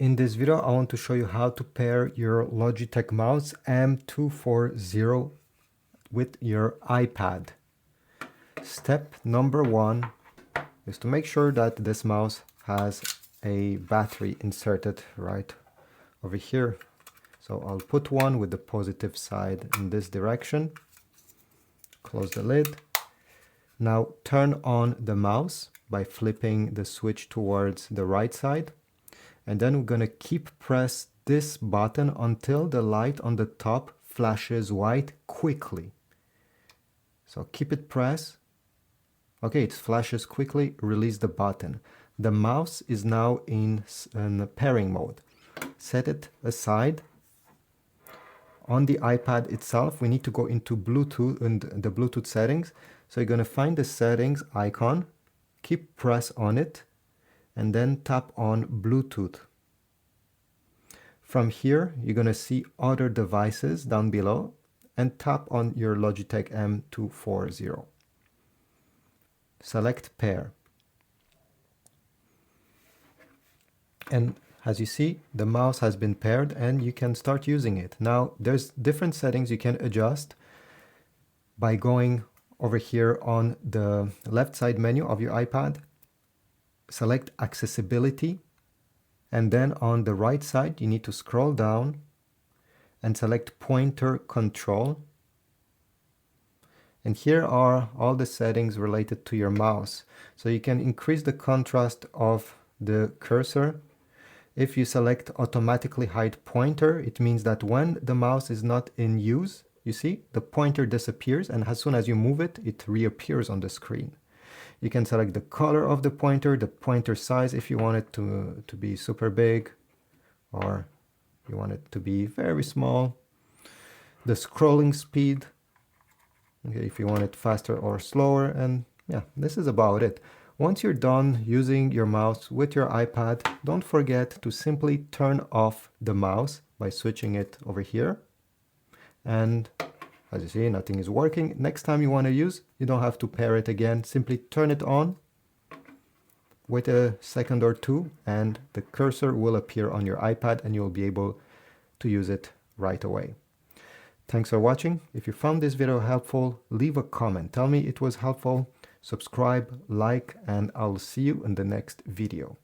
in this video I want to show you how to pair your Logitech mouse M240 with your iPad. Step number one is to make sure that this mouse has a battery inserted right over here. So I'll put one with the positive side in this direction. Close the lid. Now turn on the mouse by flipping the switch towards the right side. And then we're going to keep press this button until the light on the top flashes white quickly. So keep it pressed. Okay, it flashes quickly. Release the button. The mouse is now in pairing mode. Set it aside. On the iPad itself, we need to go into Bluetooth and the Bluetooth settings. So you're going to find the settings icon, keep press on it, and then tap on Bluetooth. From here, you're going to see other devices down below and tap on your Logitech M240. Select pair. And as you see, the mouse has been paired and you can start using it. Now, there's different settings you can adjust by going over here on the left side menu of your iPad. Select accessibility, and then on the right side you need to scroll down and select pointer control. And here are all the settings related to your mouse. So you can increase the contrast of the cursor. If you select automatically hide pointer, it means that when the mouse is not in use, you see the pointer disappears, and as soon as you move it, it reappears on the screen. You can select the color of the pointer size if you want it to be super big, or you want it to be very small. The scrolling speed, okay, if you want it faster or slower, and yeah, this is about it. Once you're done using your mouse with your iPad, don't forget to simply turn off the mouse by switching it over here. And as you see, nothing is working. Next time you want to use, you don't have to pair it again. Simply turn it on, wait a second or two, and the cursor will appear on your iPad and you'll be able to use it right away. Thanks for watching. If you found this video helpful, leave a comment. Tell me it was helpful. Subscribe, like, and I'll see you in the next video.